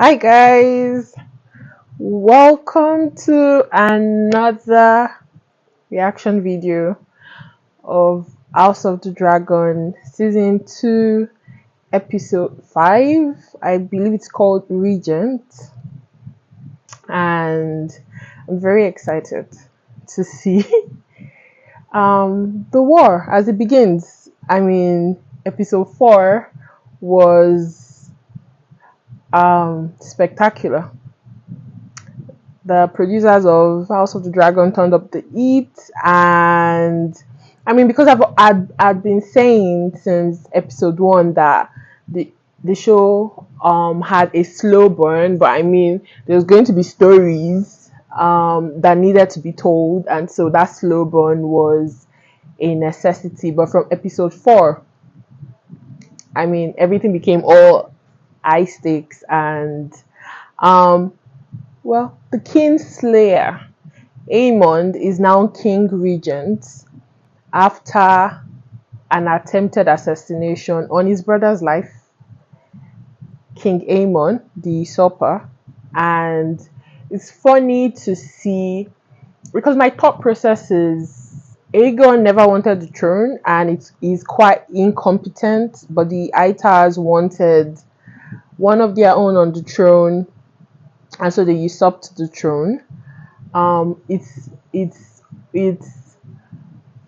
Hi guys, welcome to another reaction video of House of the Dragon season 2 episode 5. I believe it's called Regent, and I'm very excited to see the war as it begins. Episode 4 was spectacular. The producers of House of the Dragon turned up the heat, and because I'd been saying since episode 1 that the show had a slow burn, but there was going to be stories that needed to be told, and so that slow burn was a necessity. But from episode 4, everything became all high stakes, and um the King Slayer, Daemon, is now King Regent after an attempted assassination on his brother's life, King Aemon, the usurper. And it's funny to see, because my thought process is Aegon never wanted the throne and he's quite incompetent, but the Aitas wanted one of their own on the throne, and so they usurped the throne. It's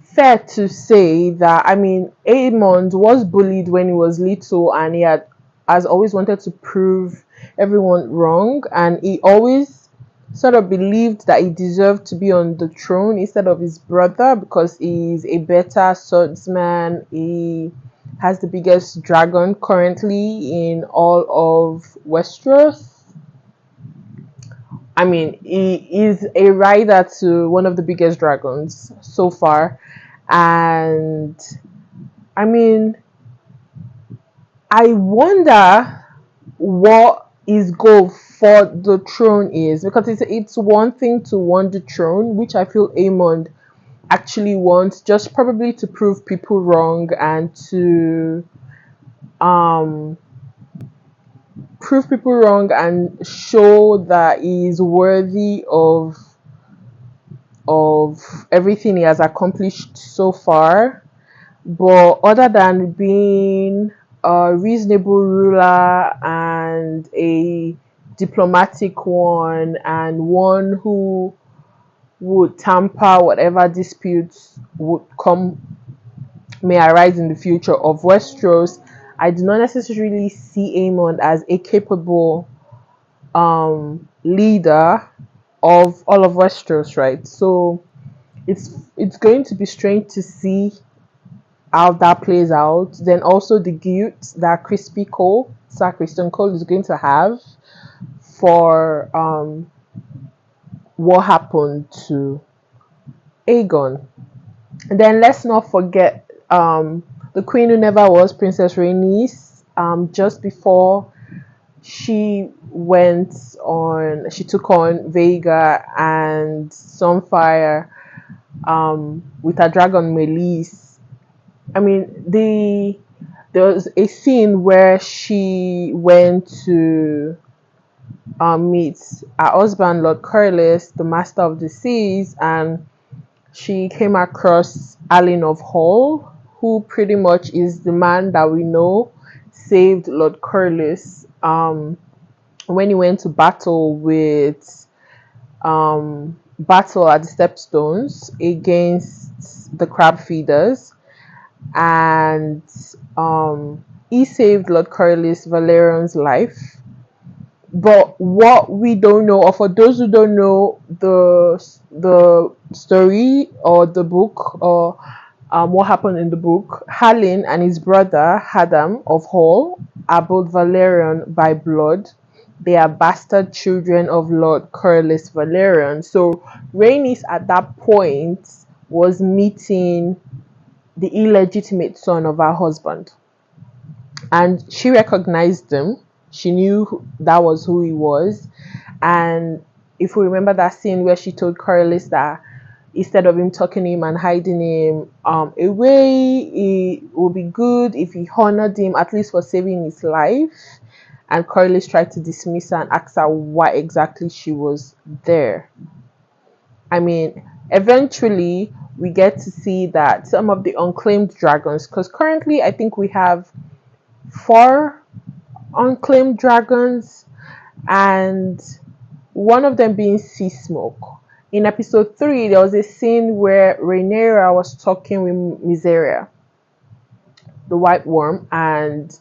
fair to say that Aemond was bullied when he was little, and has always wanted to prove everyone wrong, and he always sort of believed that he deserved to be on the throne instead of his brother because he's a better swordsman. He has the biggest dragon currently in all of Westeros. He is a rider to one of the biggest dragons so far. And I wonder what his goal for the throne is, because it's one thing to want the throne, which I feel Aemond actually wants, just probably to prove people wrong and to show that he is worthy of everything he has accomplished so far. But other than being a reasonable ruler and a diplomatic one, and one who would tamper whatever disputes may arise in the future of Westeros, I do not necessarily see Aemon as a capable leader of all of Westeros, right? So it's going to be strange to see how that plays out. Then also the guilt that Sir Christian Cole is going to have for what happened to Aegon. And then let's not forget the queen who never was, Princess Rhaenys. Just before she took on Vega and Sunfire with her dragon Melis. There was a scene where she went to meet her husband, Lord Corlys, the Master of the Seas, and she came across Alyn of Hall, who pretty much is the man that we know saved Lord Corlys when he went to battle at the Stepstones against the crab feeders, and he saved Lord Corlys Valerion's life. But what we don't know, or for those who don't know the story or the book, or what happened in the book, Halin and his brother Hadam of Hall are both Valerian by blood. They are bastard children of Lord Corlys Valerian. So Rhaenys at that point was meeting the illegitimate son of her husband, and she recognized him. She knew that was who he was. And if we remember that scene where she told Corlys that instead of him tucking him and hiding him away, it would be good if he honored him, at least for saving his life. and Corlys tried to dismiss her and ask her why exactly she was there. I mean, eventually we get to see that some of the unclaimed dragons, because currently I think we have four unclaimed dragons, and one of them being Sea Smoke. In episode 3, there was a scene where Rhaenyra was talking with Miseria, the White Worm, and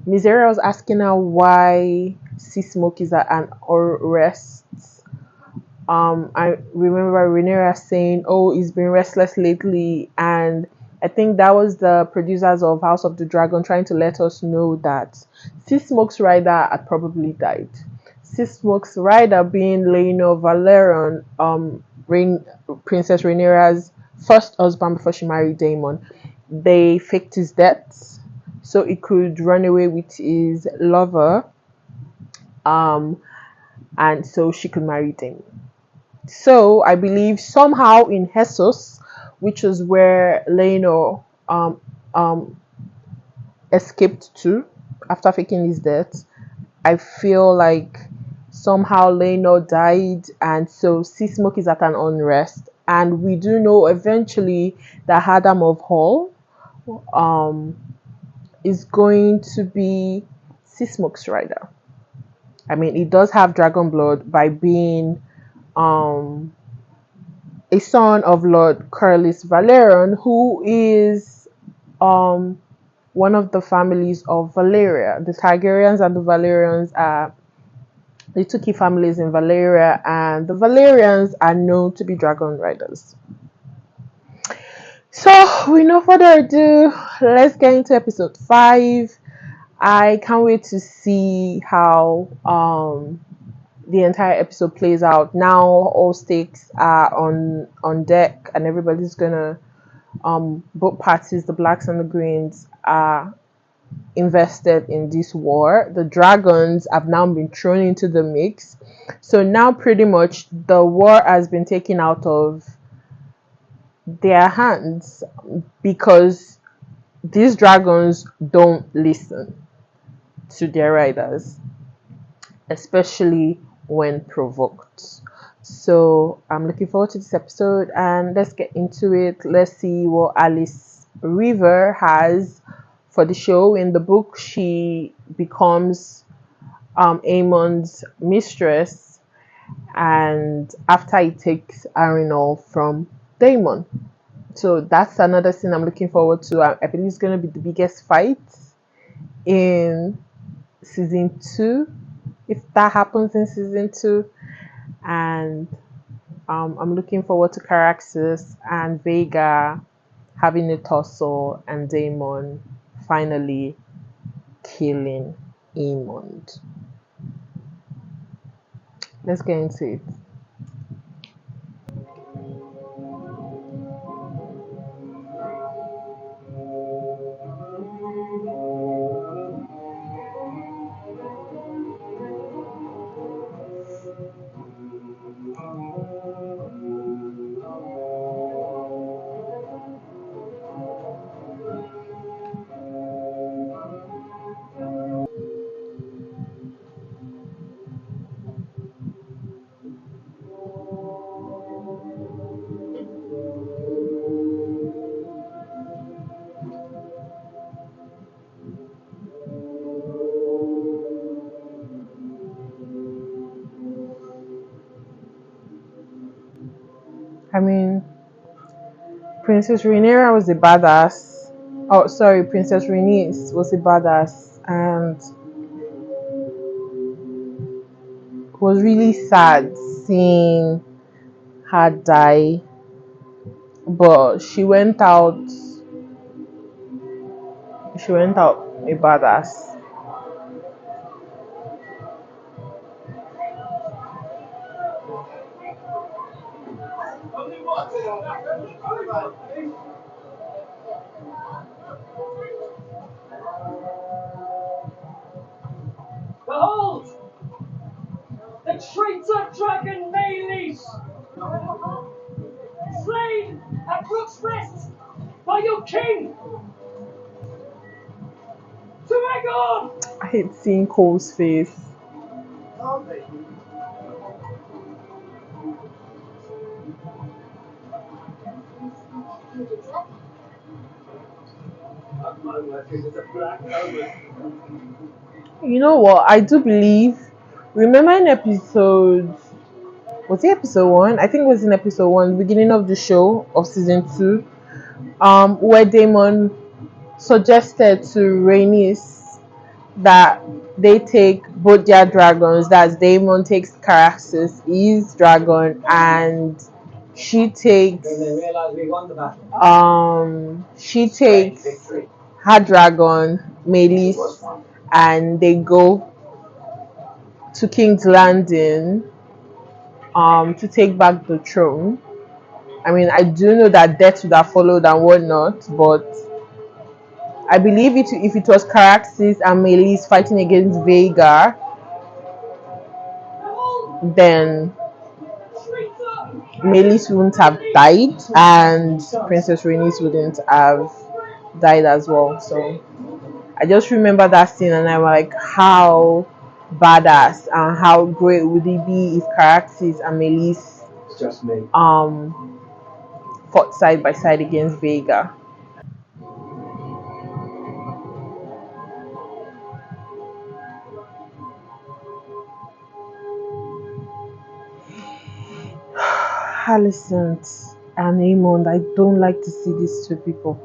Miseria was asking her why Sea Smoke is at an arrest. I remember Rhaenyra saying, "Oh, he's been restless lately," and I think that was the producers of House of the Dragon trying to let us know that Sea Smoke's rider had probably died. Sea Smoke's rider being Laenor Valeron, Princess Rhaenyra's first husband before she married Daemon. They faked his death so he could run away with his lover, um, and so she could marry Daemon. So I believe somehow in Hessos, which is where Leno um, escaped to after faking his death, I feel like somehow Leno died, and so Sea Smoke is at an unrest. And we do know eventually that Adam of Hall um, is going to be Sea Smoke's rider. I mean, it does have dragon blood by being um, a son of Lord Corlys Valeron, who is um, one of the families of Valeria. The Targaryens and the Valerians are the two key families in Valeria, and the Valerians are known to be dragon riders. So, with no further ado, let's get into episode 5. I can't wait to see how the entire episode plays out. Now all stakes are on deck, and everybody's gonna both parties, the blacks and the greens, are invested in this war. The dragons have now been thrown into the mix, so now pretty much the war has been taken out of their hands because these dragons don't listen to their riders, especially when provoked. So I'm looking forward to this episode, and let's get into it. Let's see what Alice River has for the show. In the book, she becomes Aemon's mistress, and after he takes Arenal from Daemon. So that's another thing I'm looking forward to. I believe it's going to be the biggest fight in season 2, if that happens in season 2. And I'm looking forward to Caraxes and Vega having a tussle and Daemon finally killing Aemond. Let's get into it. I mean, Princess Rhaenyra was a badass. Oh, sorry, Princess Rhaenys was a badass, and it was really sad seeing her die. But she went out a badass. Behold! The traitor dragon Maylis! Slain at Brook's Rest by your king! To God! I hate seeing Cole's face. Can't be. At my working as a black omen. You know what? I do believe. Remember in episode, was it episode one? I think it was in episode one, beginning of the show of season two, where Daemon suggested to Rhaenys that they take both their dragons. That Daemon takes Caraxes, his dragon, and she takes Then they realise we won the battle. she takes Victory. her dragon, It Melis, was fun. and they go to King's Landing to take back the throne. I mean, I do know that death would have followed and whatnot, but I believe it if it was Caraxes and Melis fighting against Vhagar, then Traitor! Melis wouldn't have died and Princess Rhaenys wouldn't have died as well. So I just remember that scene and I'm like, how badass and how great would it be if Caraxes and Melis It's just me. fought side by side against Vhagar. Alicent and Aemond, I don't like to see these two people.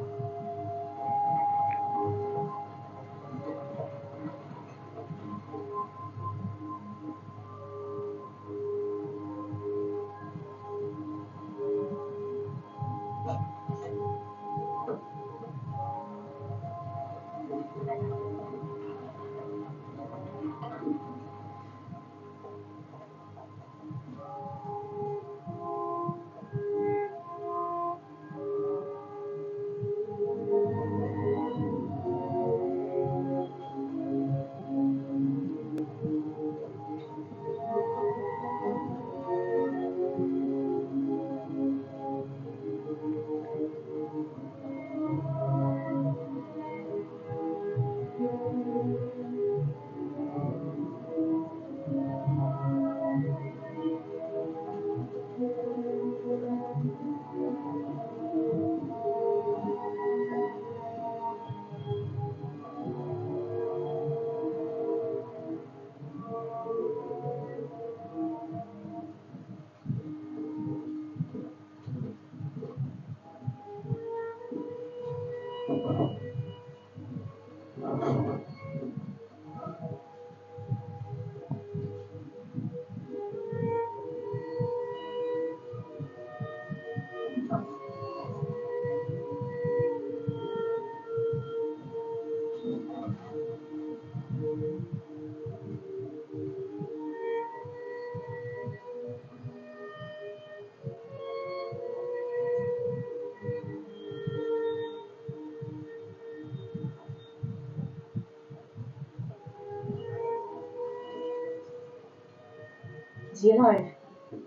Is he alive?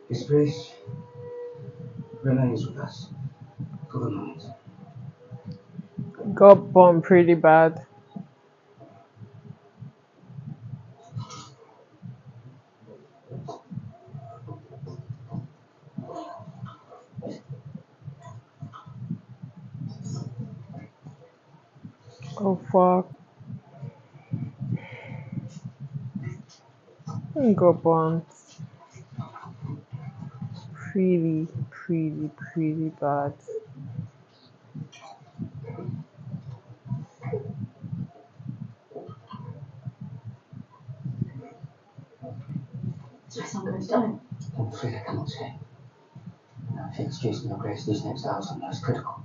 His grace remains with us for the moment. Got bombed pretty bad. Oh fuck. Got bombed pretty bad. So some goes down. I'm afraid I cannot say. I think it's Jason or Grace these next hours are most critical.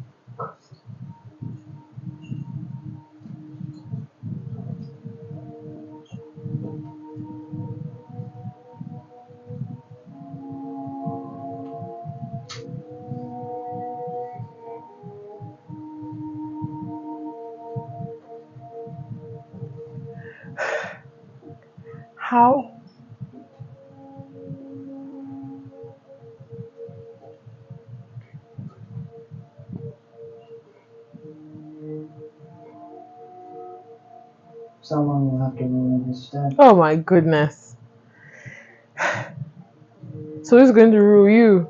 How? Someone will have to rule in his stead. Oh my goodness. So who's going to rule you?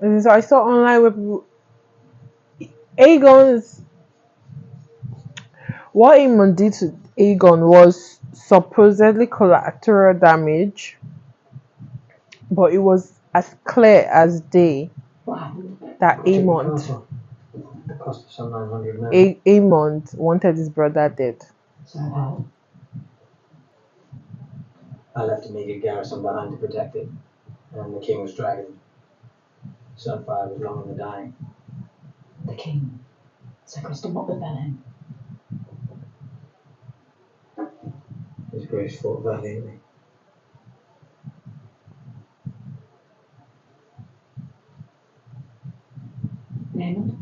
And so I saw online where people, Aegon's what Aemon did to Aegon was supposedly collateral damage, but it was as clear as day What happened? that Aemon The cost of some 900 men. Aemon wanted his brother dead. So bad. I left a immediate garrison behind to protect it, and the king was dragon. Sunfire was long in the dying. The king? Sir Kristen, what befell him? His grace fought valiantly. Daemon?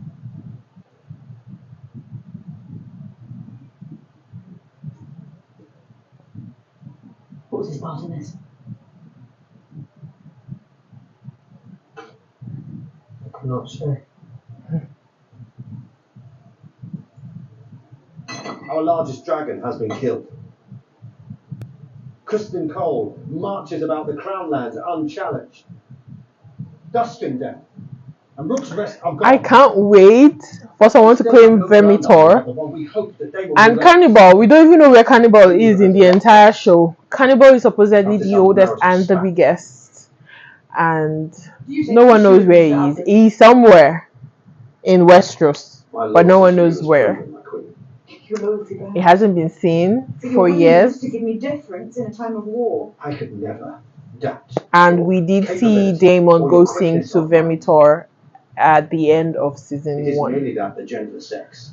What was his part in this? I could not say. Our largest dragon has been killed. Kristen Cole marches about the Crown Lands unchallenged. Dust in death. And Rook's Rest are gone. I can't wait for someone to claim Vermitor. And Cannibal, we don't even know where Cannibal is in the entire show. Cannibal is supposedly the oldest and the biggest. And no one knows where he is. He's somewhere in Westeros, but no one knows where. It hasn't been seen for years. To give me deference in a time of war. I could never doubt. And we did see Daemon go sing to Vermitor at the end of season 1. The gentler sex.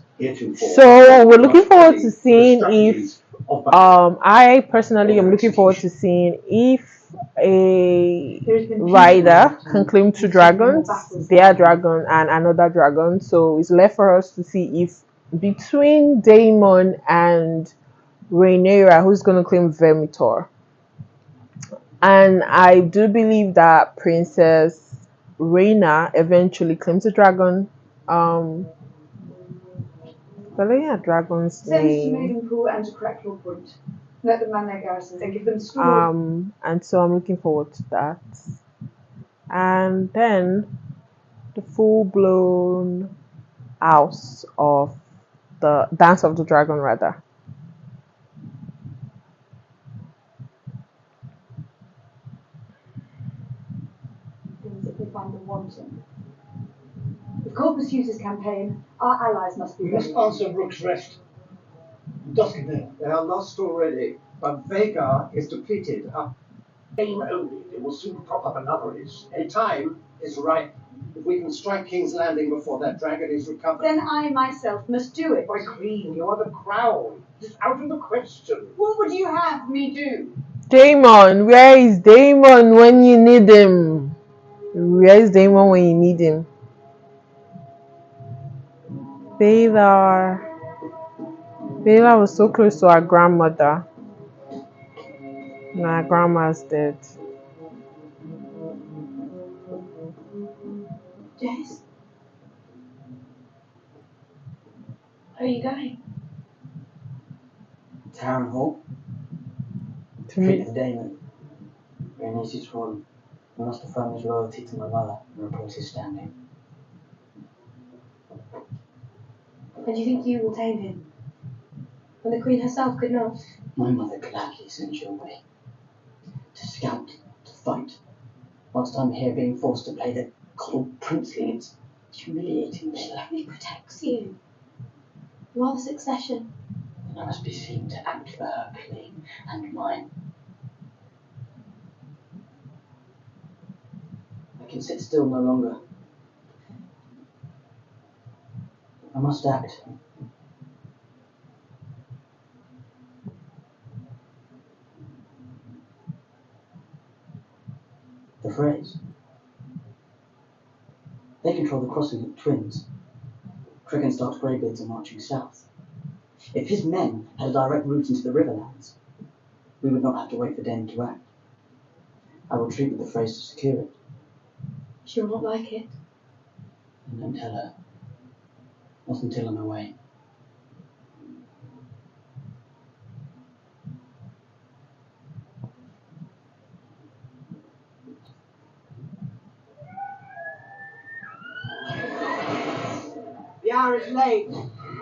So we're looking forward to seeing if I personally am looking forward to seeing if a rider can claim 2 dragons, their dragon and another dragon. So it's left for us to see if between Daemon and Rhaenyra, who's going to claim Vermitor. And I do believe that Princess Rhaena eventually claims a dragon. Spelling a dragon's Send to name. Maidenpool and to correct your point. Let them man their garrisons and give them stores. And so I'm looking forward to that. And then the full-blown house of the Dance of the Dragon, rather. Things that we find them wanting. If Cole pursues his campaign, our allies must be We must ready. answer Rook's Rest. Duskendale. They are lost already, but Vhagar is depleted. Aim only, they will soon prop up another issue. A time is ripe. If we can strike King's Landing before that dragon is recovered. Then I myself must do it. My queen, you are the crown. It's out of the question. What would you have me do? Daemon, where is Daemon when you need him? Where is Daemon when you need him? Baylor was so close to our grandmother. Nah, grandma's dead. Jess? Where are you going? Town Hall. To meet The Daemon. Rhaenys is one. He must affirm his loyalty to my mother and report his standing. And you think you will tame him? When the Queen herself could not? My mother gladly sends you away. To scout, to fight. Whilst I'm here being forced to play the cold princely, it's humiliating me. She only protects you. You are the succession. And I must be seen to act for her claim and mine. I can sit still no longer. I must act. The Freys. They control the crossing of twins. Dragonstart Greybeards are marching south. If his men had a direct route into the Riverlands, we would not have to wait for Daemon to act. I will treat with the Freys to secure it. She will not like it. And don't tell her. Not until I'm away. hour is late.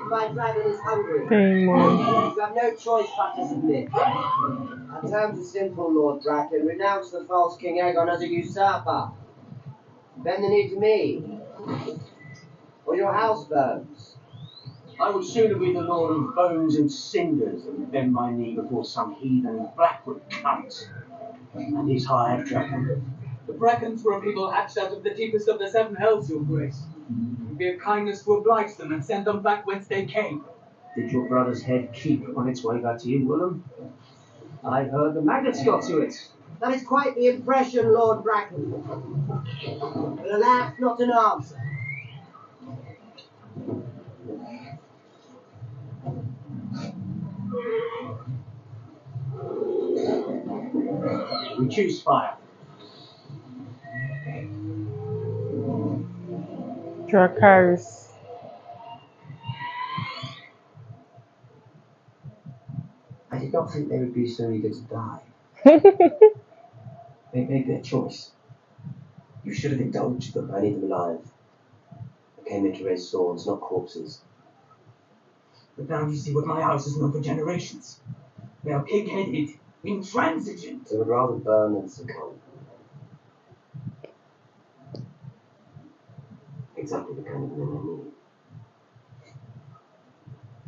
My dragon is hungry. Daemon. You have no choice but to submit. Our terms are simple, Lord Bracken. Renounce the false King Aegon as a usurper. Bend the knee to me, or your house burns. I would sooner be the lord of bones and cinders than bend my knee before some heathen Blackwood cunt and his hired dragon. The Brackens were a people hatched out of the deepest of the seven hells, your grace. It would be a kindness to oblige them and send them back whence they came. Did your brother's head keep on its way back to you, Willem? I heard the maggots got to it. That is quite the impression, Lord Bracken. But alas, not an answer. We choose fire. Dracarys. I did not think they would be so eager to die. They made their choice. You should have indulged them. I need them alive. I came here to raise swords, not corpses. But now you see what my house has known for generations. They are pig-headed, intransigent. They would rather burn than succumb. Exactly the kind of men I need.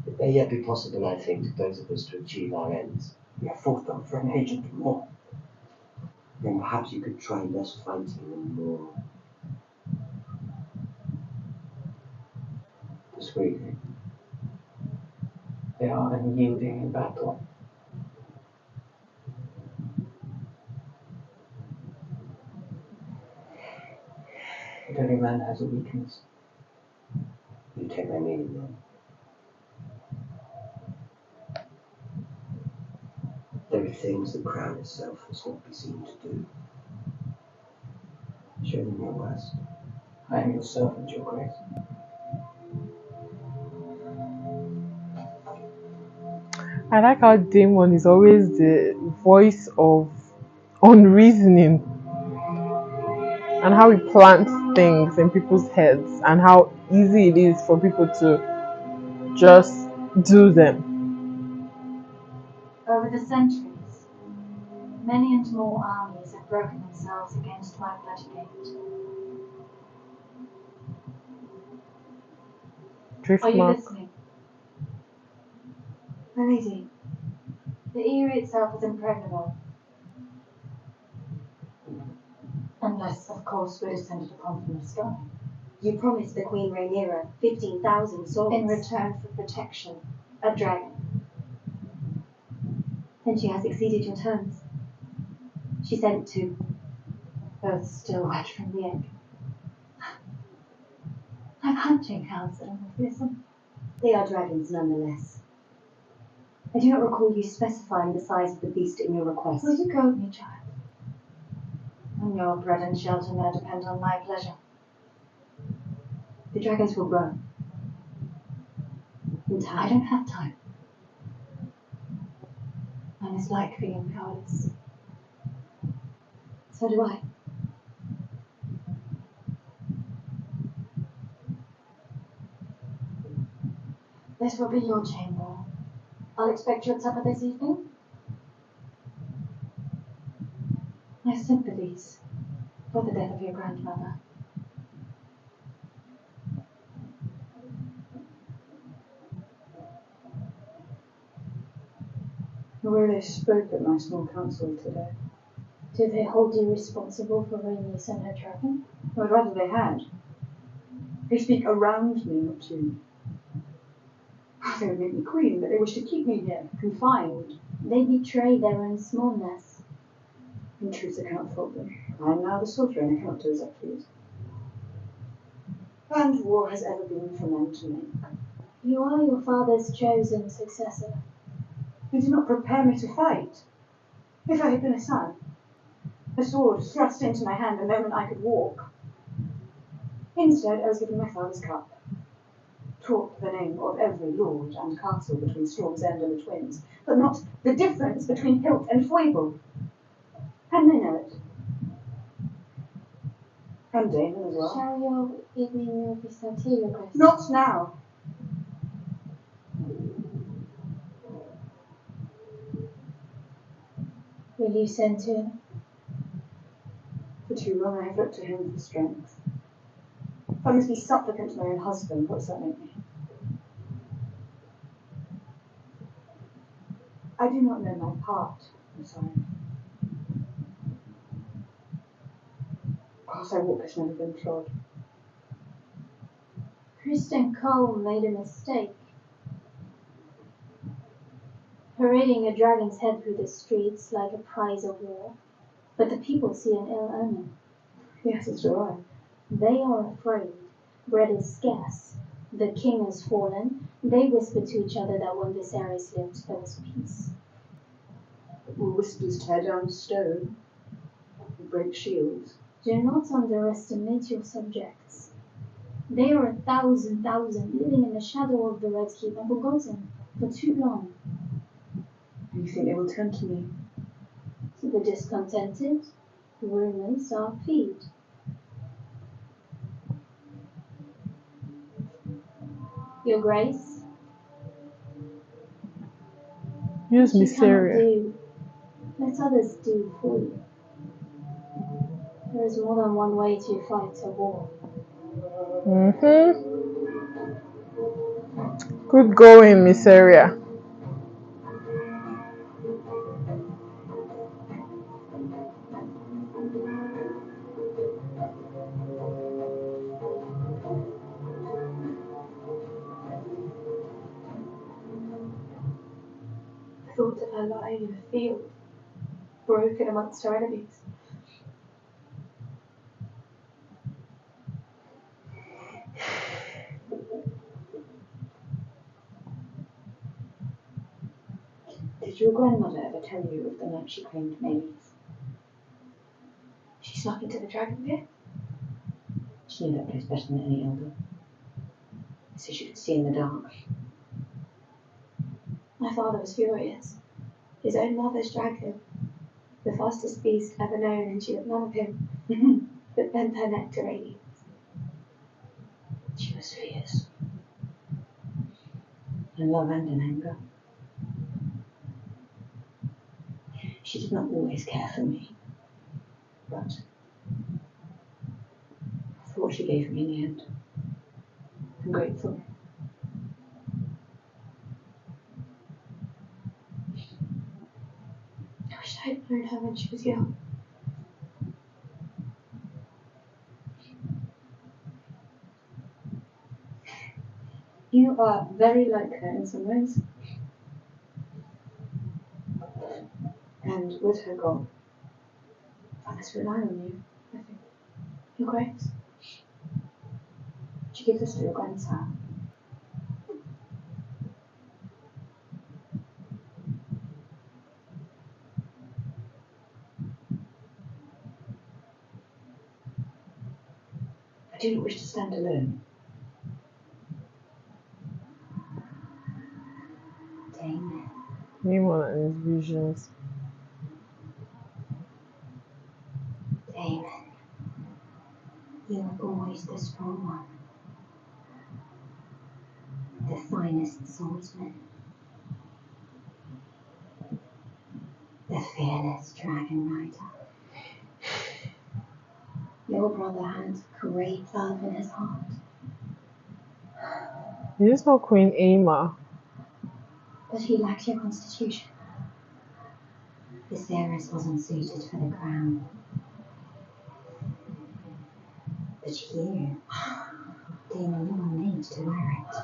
It may yet be possible, I think, to both of us to achieve our ends. We have fought them for an age and more. Then perhaps you could try less fighting and more persuading. They are unyielding in battle. But every man has a weakness. You take my meaning then. There are things the crown itself has not be seen to do. Show them your worst. I am your servant, your grace. I like how Daemon is always the voice of unreasoning and how he plants things in people's heads and how easy it is for people to just do them. Over the centuries, many and more armies have broken themselves against my bloody gate. Are you Driftmark. listening? My lady, the Eyrie itself is impregnable. Unless, of course, we're descended upon from the sky. You promised the Queen Rhaenyra 15,000 swords. In return for protection, a dragon. And she has exceeded your terms. She sent two. Both still wet from the egg. I'm hunting hounds that are more fearsome. They are dragons nonetheless. I do not recall you specifying the size of the beast in your request. Will you goad me, child? And your bread and shelter may depend on my pleasure. The dragons will grow. In time. I don't have time. I mislike being powerless. So do I. This will be your chamber. I'll expect you at supper this evening. My sympathies for the death of your grandmother. Really spoke at my small council today. Do they hold you responsible for Rhaenys and her dragon? I'd rather they had. They speak around me, not to me. They would make me queen, but they wish to keep me here, confined. They betray their own smallness. In truth, I cannot fault them. I am now the sovereign, I cannot do as I please. And war has ever been for men to make. You are your father's chosen successor. He did not prepare me to fight. If I had been a son, a sword thrust into my hand the moment I could walk. Instead, I was given my father's cup, taught the name of every lord and castle between Storm's End and the Twins, but not the difference between hilt and foible. And they know it. And Daemon as well. Shall your evening meal be served here, your grace? Not now. Will you send to him? For too long I have looked to him for strength. If I must be supplicant to my own husband, what does that make me? I do not know my part, I'm sorry. Path I walk has never been trod. Kristen Cole made a mistake. Parading a dragon's head through the streets like a prize of war. But the people see an ill omen. Yes, as do I. They are afraid. Bread is scarce. The king has fallen. They whisper to each other that when Viserys lived, there was peace. But will whispers tear down stone and break shields? Do not underestimate your subjects. They are 1,000 living in the shadow of the Red Keep and forgotten for too long. And you think they will turn to me? To the discontented, rumors are feed. Your Grace, Use what you cannot Mysteria. do, let others do for you. There is more than one way to fight a war. Good going, Mysteria. I thought of her lying in a field, broken amongst her enemies. Did your grandmother ever tell you of the night she claimed May's? She snuck into the dragon pit? She knew that place better than any elder. So she could see in the dark. My father was furious. His own mother's dragon, the fastest beast ever known, and she had none of him, but bent her neck to radiance. She was fierce. In love and in anger. She did not always care for me, but for what she gave me in the end. I'm grateful. I wish I had known her when she was young. You are very like her in some ways. And with her gone, I must rely on you, I think. Your Grace. She gives us to your grandson. I do not wish to stand alone. Daemon, Daemon and his visions. Daemon, you are always the strong one, the finest swordsman, the fearless dragon rider. Your brother had great love in his heart. Is this not Queen Aemma? But he lacked your constitution. Viserys wasn't suited for the crown. But you, Daemon, you were made to wear it.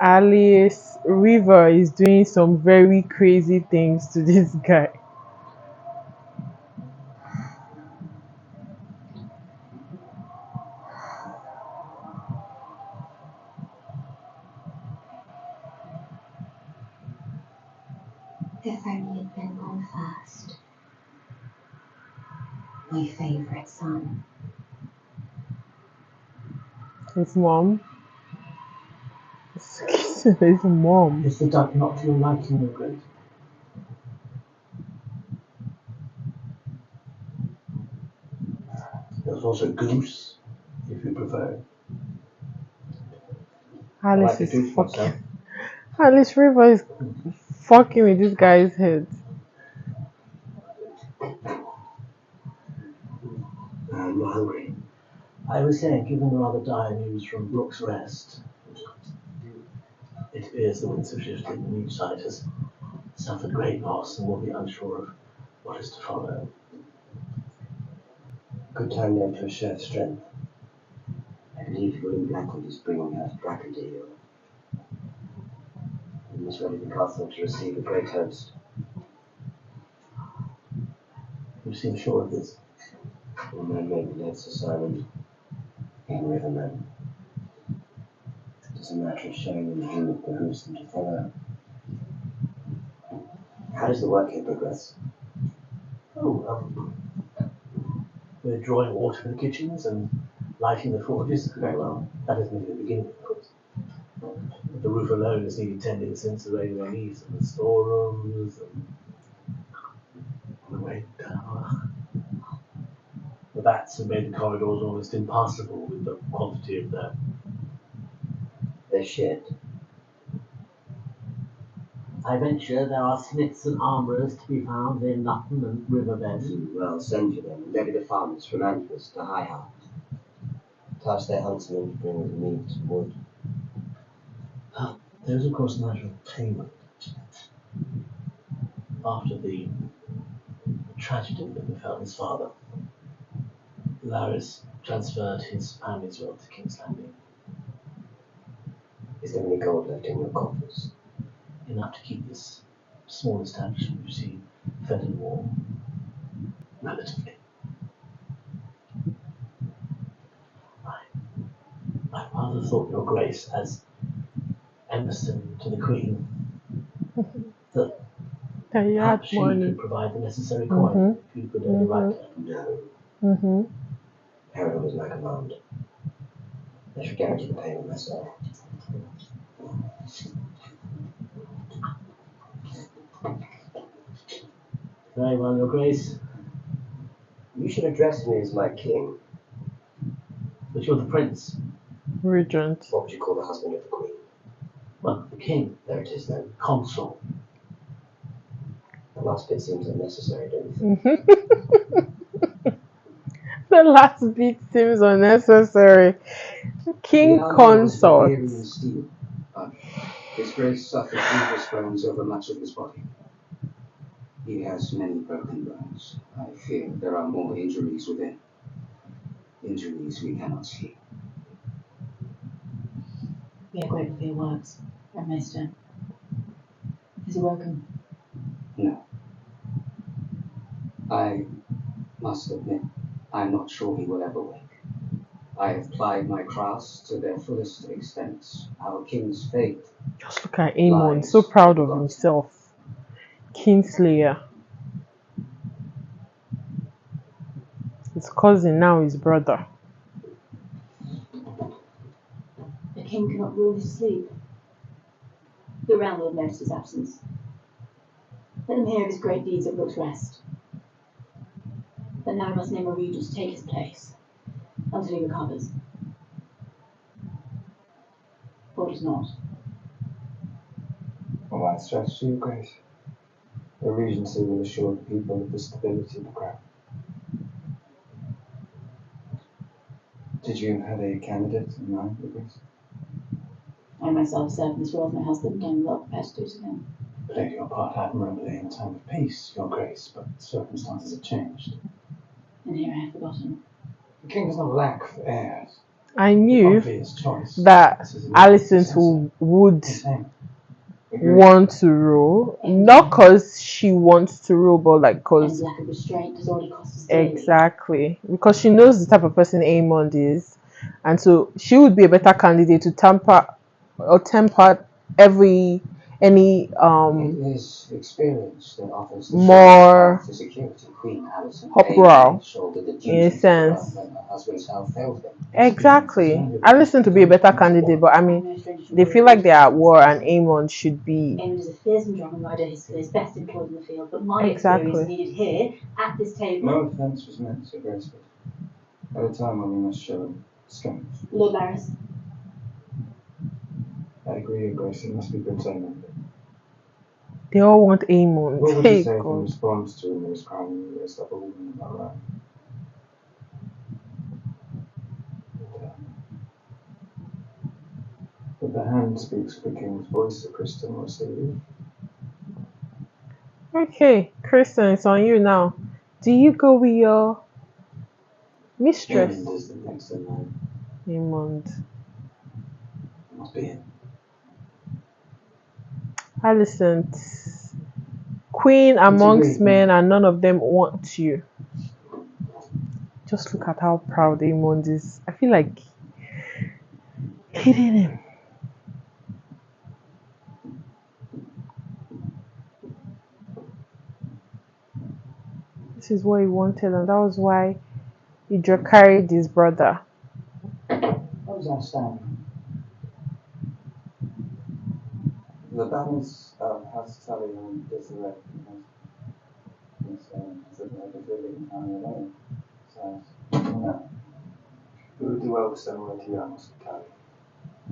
Alice River is doing some very crazy things to this guy. If only you'd been born first. My favourite son. His mom. His mom. Is the duck not to your liking, Your Grace? There's also goose, if you prefer. I like Alice the is goose myself. fucking. Alice River is fucking with this guy's head. I'm not hungry. I was saying, given the rather dire news from Brook's Rest, it appears the winds have shifted and each side has suffered great loss and will be unsure of what is to follow. Good time then for a share of strength. I believe William Blackwood is bringing out Brackendale. And is ready the castle to receive a great host. You seem sure of this? The men may be led to Simon and Rivermen. It is a matter of showing them whom it behooves them to follow. How does the work here progress? We're drawing water for the kitchens and lighting the forges. Very well. That is merely the beginning, of course. The roof alone has needed tending since the railway needs and the storerooms and the way down. The bats have made the corridors almost impassable with the quantity of them. They're shit. I venture there are smiths and armourers to be found in Lutton and Riverbed. Well, send for them and levy the farmers from Antlers to High Heart. Task their huntsmen to bring the meat and wood. There is, of course, a matter of payment. After the tragedy that befell his father, Laris transferred his family's wealth to King's Landing. Is there any gold left in your coffers? Enough to keep this small establishment, you see, fed and warm. Relatively. I rather thought, Your Grace, as emissary to the Queen, that You had perhaps she money. could provide the necessary coin if you could only write her. No. Harold is my command. I should guarantee the payment myself. Very well, Your Grace. You should address me as my king. But you're the Prince. Regent. What would you call the husband of the Queen? Well, the King. There it is then. Consul. The last bit seems unnecessary, don't you think? The last bit seems unnecessary. King consort. Steel, but His Grace suffered grievous burns over much of his body. He has many broken bones. I fear there are more injuries within. Injuries we cannot see. We are grateful for your words, Red Maester. Is he welcome? No. I must admit, I'm not sure he will ever wake. I have plied my crafts to their fullest extent. Our king's fate. Just look at Daemon, so proud of himself. Kingslayer. His cousin, now his brother. The king cannot rule his sleep. The Realm Lord noticed his absence. Let him hear of his great deeds at Brook's Rest. But now we must name a regent to take his place, until he recovers. Or does not. A wise strategy, Your Grace. The regency will assure the people of the stability of the crown. Did you have a candidate in mind, Your Grace? I myself served in this role as my husband, and I'm well prepared to do it again. Played your part admirably in time of peace, Your Grace, but circumstances have changed. And here I have forgotten. The king does not lack for heirs. I knew choice that Alicent would want to rule, not because she wants to rule, but like because lack of restraint has already cost us dearly. Exactly, because she knows the type of person Aemond is, and so she would be a better candidate to temper any It is experience that offers the more to security. Queen Alicent uproar, shouldered the in a duties sense. when her husband's health failed him. Exactly. Alicent to be a better candidate, but I mean, they feel like they're at war, and Aemond should be. Aemond is a fearsome dragon rider. His skill is best employed in the field, but my Exactly. experience is needed here, at this table. No offence was meant, Sir Grace, but at a time when we must show strength. Lord Laris. I agree, Your Grace, it must be Prince Aemon. They all want Aemon. What would you Hey, say in God. response to Miss Crown and the rest of a woman about that? The hand speaks for the king's voice, Sir Kristen. What say you? Okay, Kristen, it's on you now. Do you go with your mistress? Daemon is the next in line. Raymond. Must be him. Alicent. Queen amongst men and none of them want you. Just look at how proud Raymond is. I feel like hitting him. This is what he wanted, and that was why he carried his brother. That was outstanding. The balance has Tully on disarray because he's looking like he's really coming alone. So, no. It would do well to send one to young hospitality.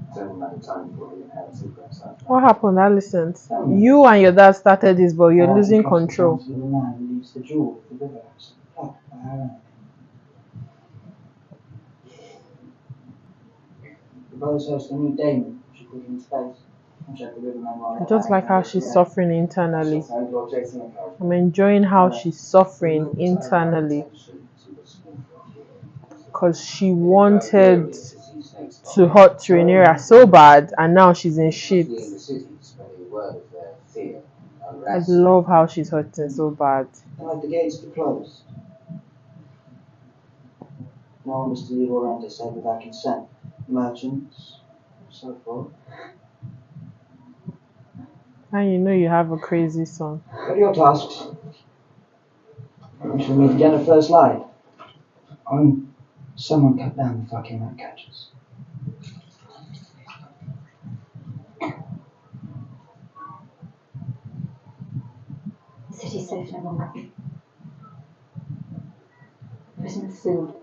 It's only a matter of time before the inherit secrets. What happened, Alicent? You and your dad started this, but you're losing control. The man who leaves the jewel of the river house, plucked by our own. The brothers host a new Daemon, she put in space. I just like how she's suffering internally. I'm enjoying how she's suffering internally because she wanted to hurt Rhaenyra so bad, and now she's in shit. I love how she's hurting so bad. Like the gates are closed. No one is to leave or enter save without consent. Merchants, so forth. And you know you have a crazy son. What are your tasks? We shall meet again at first light. Someone cut down the fucking rat catchers. The city's safe no longer. There isn't food.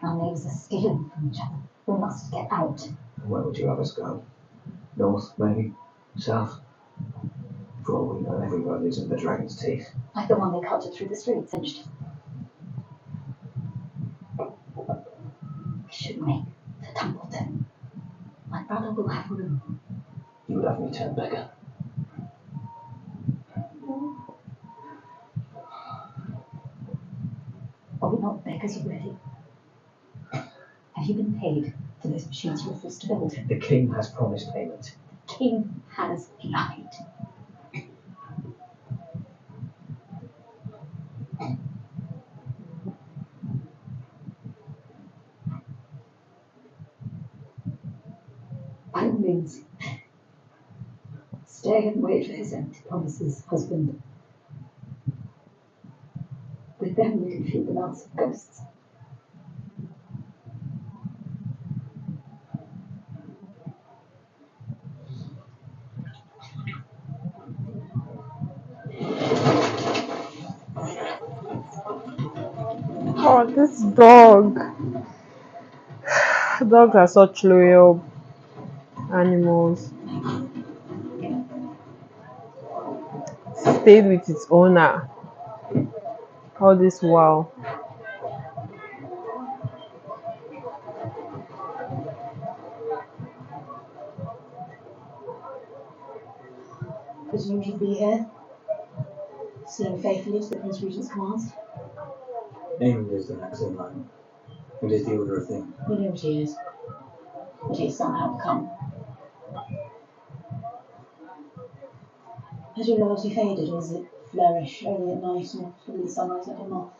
Our neighbours are stealing from each other. We must get out. Where would you have us go? North, maybe? South? For all we know, every road leads into the dragon's teeth. Like the one they cut through the streets, cinched. We should make the Templeton. My brother will have room. You would have me turn beggar. Are we not beggars already? Have you been paid for those machines you were forced to build? The king has promised payment. The king has lied. By all means, stay and wait for his empty promises, husband. With them you can feed the mouths of ghosts. Oh, this dog. Dogs are such loyal animals. Stayed with its owner all this while. Presume you'd be here, seeing faithfully to the Prince Regent's commands. Daemon is the next in line. It is the order of things. We know what he is, but he has somehow become. Has your loyalty faded, or does it flourish only at night and with the sunrise like a moth?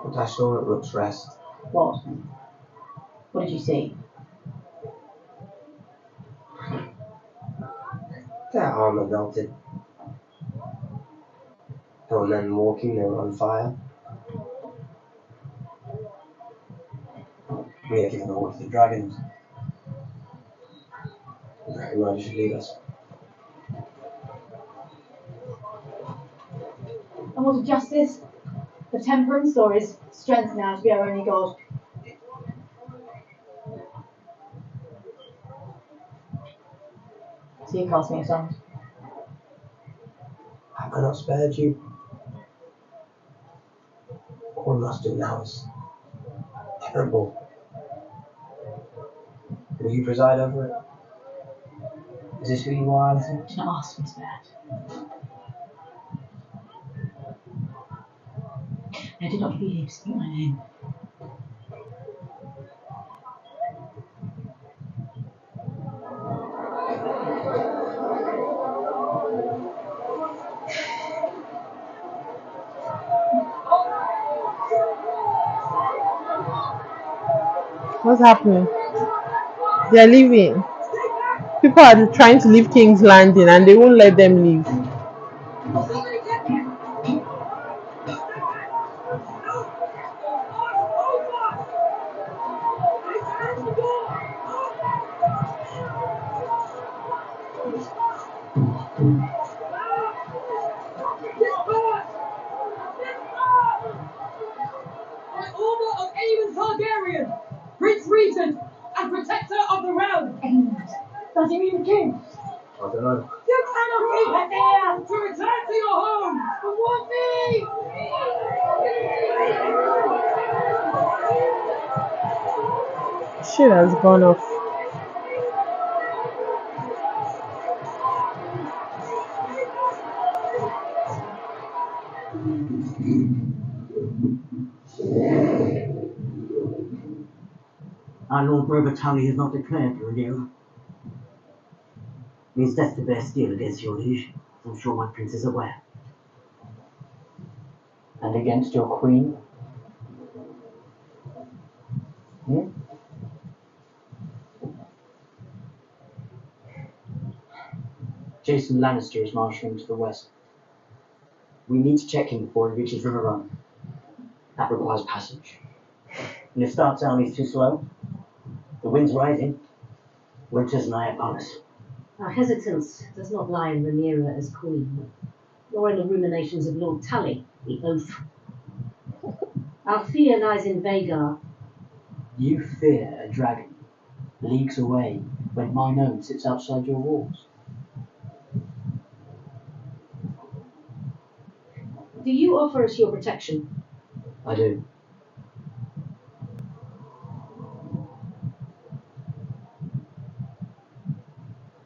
But I saw at Rook's Rest. What? What did you see? Their armour melted. There were men walking, they were on fire. We have given all to the dragons. The dragon rider should lead us. And what of justice? The temperance, or is strength now to be our only god? So you cast me aside. Have I not spared you? All we must do now is terrible. Will you preside over it? Is this who you are, Alison? Do not ask me to that. I did not hear you speak my name. What's happening? They're leaving. People are trying to leave King's Landing and they won't let them leave. By order of Daemon Targaryen, Prince Regent and Protector of the Realm. Does he mean the king? I don't know. You cannot keep us here! To return to your home. But what me? Shit has gone off. Our Lord Robert Tully has not declared for renewal. Means death to bear steel against your liege, as I'm sure my prince is aware. And against your queen? Jason Lannister is marshalling to the west. We need to check him before he reaches River Run. That requires passage. And if Stark's army's too slow, the wind's rising, winter's nigh upon us. Our hesitance does not lie in Rhaenyra as queen, nor in the ruminations of Lord Tully, the oath. Our fear lies in Vhagar. You fear a dragon, leagues away, when mine own sits outside your walls. Do you offer us your protection? I do.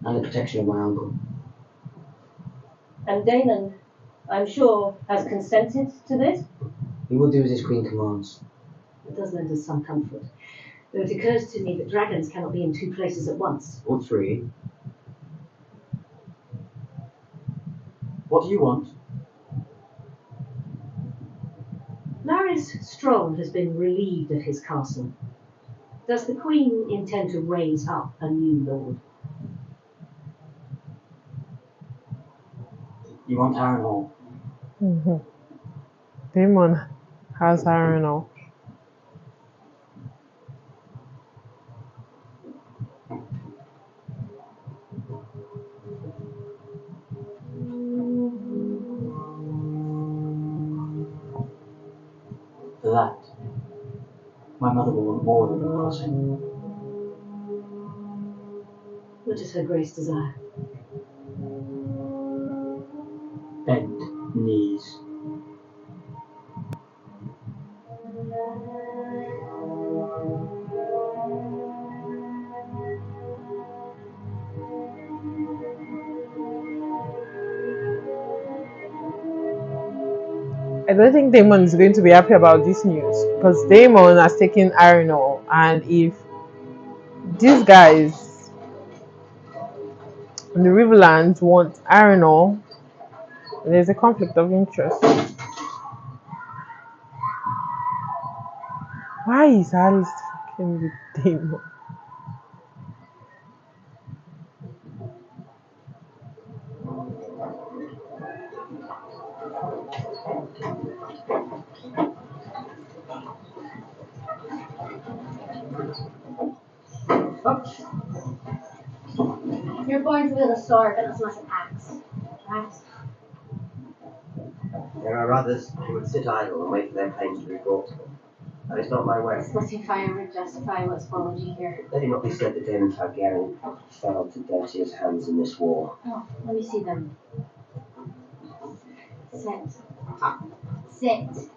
And the protection of my uncle. And Daemon, I'm sure, has consented to this? He will do as his queen commands. It does lend us some comfort, though it occurs to me that dragons cannot be in two places at once. Or three. What do you want? Larys Strong has been relieved of his castle. Does the Queen intend to raise up a new lord? You want Harrenhal? Daemon has Harrenhal. For that, my mother will want more than a crossing. What does her grace desire? Bend knees. I don't think Daemon is going to be happy about this news because Daemon has taken Harrenhal, and if these guys in the Riverlands want Harrenhal, there's a conflict of interest. Why is Alice fucking with Daemon? You're going to wield a sword, but not so much an axe. Right? There are others who would sit idle and wait for their claims to be brought to them. That is not my way. Splitting fire would justify what's followed you here. Let it not be said that Daemon Targaryen fell to dirty his hands in this war. Oh, let me see them. Sit. Sit.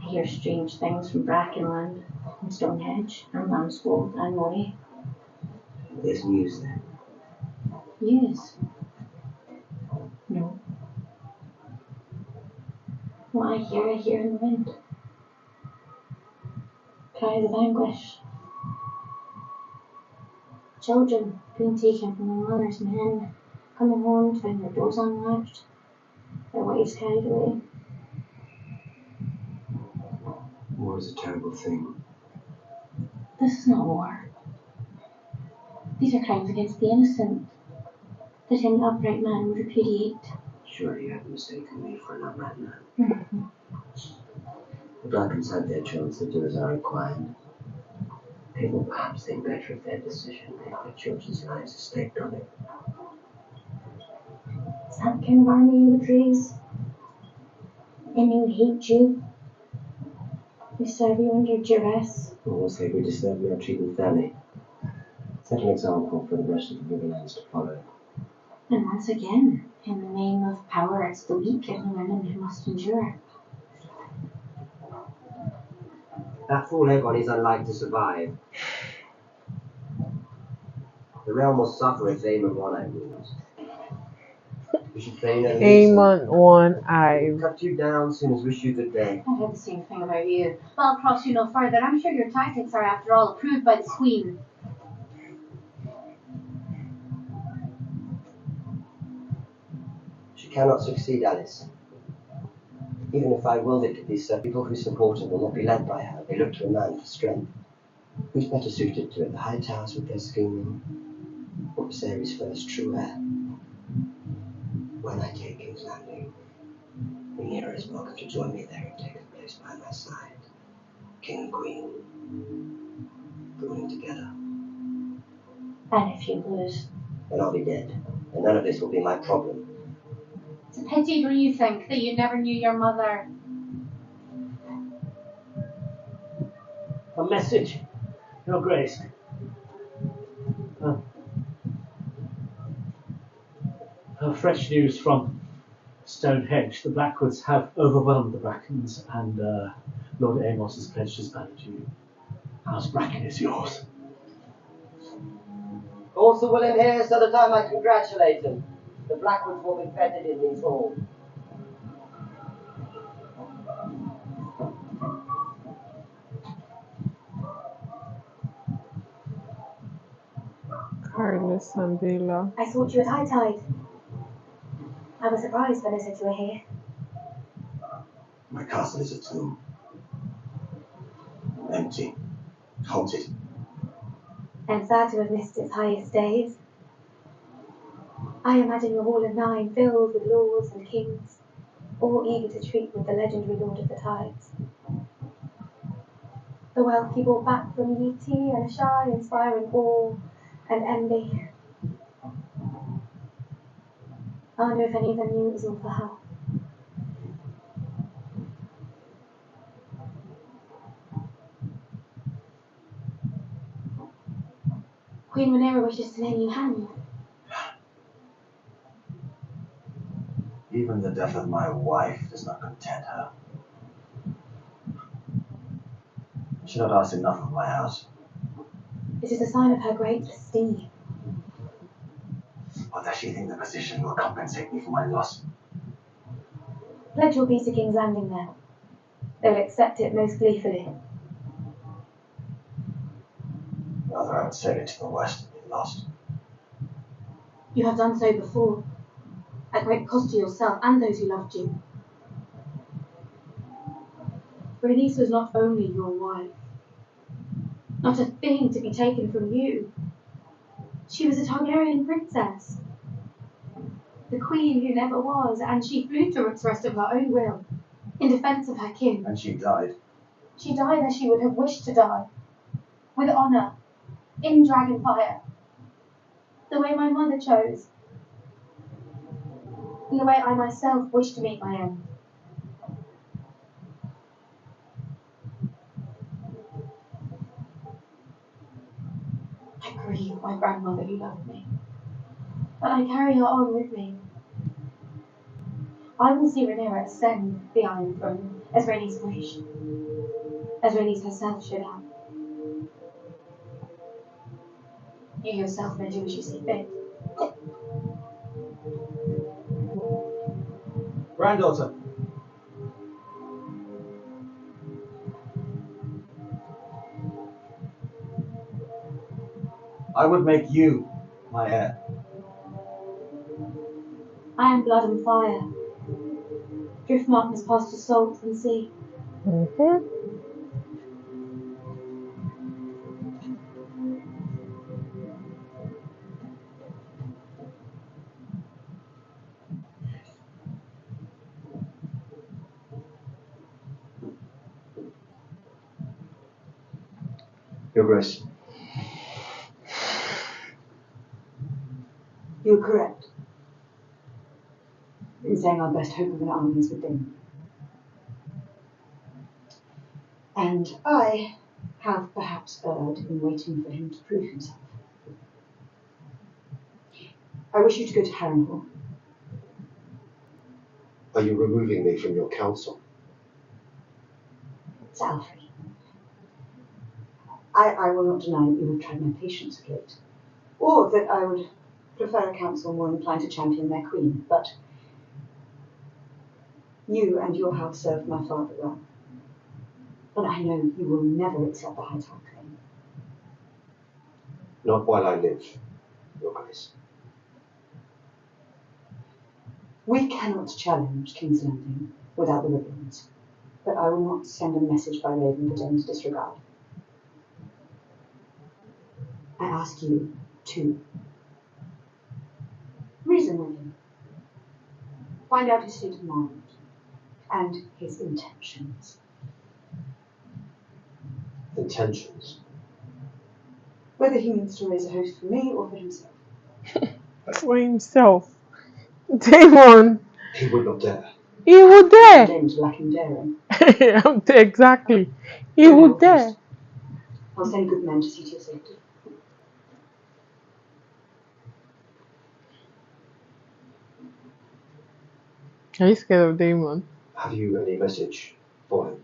I hear strange things from Brackenland, and Stonehenge, and Ramswold, and Moray. There's news there. News? No. What I hear in the wind. Cries of anguish. Children being taken from their mothers, men coming home to find their doors unlatched, their wives carried away. War is a terrible thing. This is not war. These are crimes against the innocent that any upright man would repudiate. Surely you have mistaken me for an upright man. Mm-hmm. The Blackens had their chance to do as I required. People perhaps think better of their decision if their children's lives are staked on it. Is that the kind of army you would raise? And who hate you? Who serve you under duress? Or say we disturb your treating fairly. Set an example for the rest of the Riverlands to follow. And once again, in the name of power, it's the weak and the women who must endure. That fool Aegon is unlikely to survive. The realm will suffer if Daemon won, I lose. We should feign a Daemon one eye. cut you down, soon as wish you good day. I heard the same thing about you. But I'll cross you no further. I'm sure your tactics are, after all, approved by the Queen. She cannot succeed, Alice. Even if I willed it to be so, people who support her will not be led by her. They look to a man for strength. Who's better suited to it? The High Towers with their scheming, or Viserys' first true heir? When I take King's Landing, Rhaenyra is welcome to join me there and take her place by my side. King and Queen, ruling together. And if you lose? Then I'll be dead, and none of this will be my problem. It's a pity, don't you think, that you never knew your mother? A message, Your Grace. Fresh news from Stonehenge. The Blackwoods have overwhelmed the Brackens, and Lord Amos has pledged his banner to you. House Bracken is yours. Call Sir William here so that I might congratulate him. The Blackwoods will be feted in these halls. Carlos and Bella. I thought you at high tide. I was surprised when I said you were here. My castle is a tomb. Empty. Haunted. I'm sad to have missed its highest days. I imagine your Hall of Nine filled with lords and kings, all eager to treat with the legendary Lord of the Tides. The wealth he brought back from Yeti and Shy, inspiring awe and envy. I wonder if any of them knew it was all for her. Queen Rhaenyra wishes to name you hand. Even the death of my wife does not content her. She not asked enough of my house. It is a sign of her great esteem. Or does she think the position will compensate me for my loss? Pledge will be to King's Landing then. They will accept it most gleefully. Rather I would sail into the west and be lost. You have done so before, at great cost to yourself and those who loved you. Berenice was not only your wife, not a thing to be taken from you. She was a Targaryen princess, the queen who never was, and she flew to Rook's of her own will, in defence of her kin. And she died. She died as she would have wished to die, with honour, in Dragonfire, the way my mother chose, and the way I myself wish to meet my end. I grieve my grandmother who loved me, but I carry her on with me. I will see Rhaenyra ascend the Iron Throne, as Rhaenys wished, as Rhaenys herself should have. You yourself may do as you see fit. Granddaughter. I would make you my heir. I am blood and fire. Driftmark must pass to salt and sea. Mm-hmm. Your Grace. You were correct in saying our best hope of an army is with Daemon. And I have perhaps erred in waiting for him to prove himself. I wish you to go to Harrenhal. Are you removing me from your council? Sir Alfred. I will not deny that you have tried my patience of late, or that I would prefer a council more inclined to champion their queen, but you and your house served my father well, and I know you will never accept the high tide claim. Not while I live, Your Grace. We cannot challenge King's Landing without the Riverlands, but I will not send a message by Raven for Damon's disregard. I ask you to reason with him, find out his state of mind and his intentions. Intentions? Whether he means to raise a host for me or for himself. For himself. Daemon. He would not dare. He would dare. Damon's lacking daring. Exactly. He Don't would help dare. us. I'll send good men to see to your safety. Are you scared of Daemon? Have you any message for him?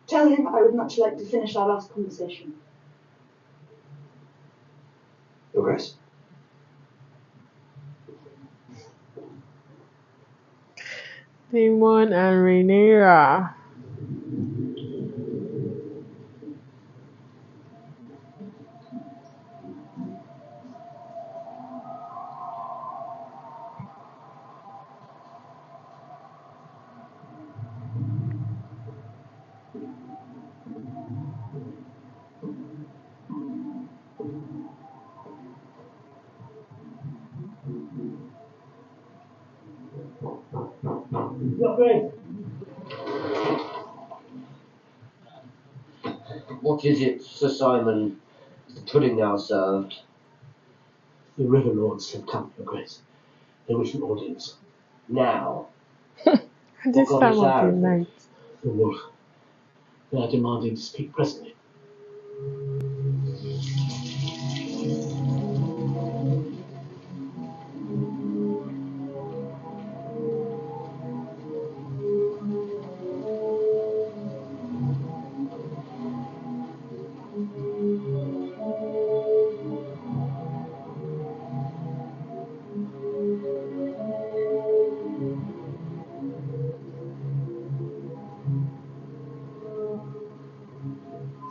Tell him I would much like to finish our last conversation. Your Grace. Daemon and Rhaenyra. Your Grace. What is it, Sir Simon? Is the pudding now served? The River Lords have come, Your Grace. They wish an audience. Now? At this What time goes of the out? night. The Wolf. They are demanding to speak presently.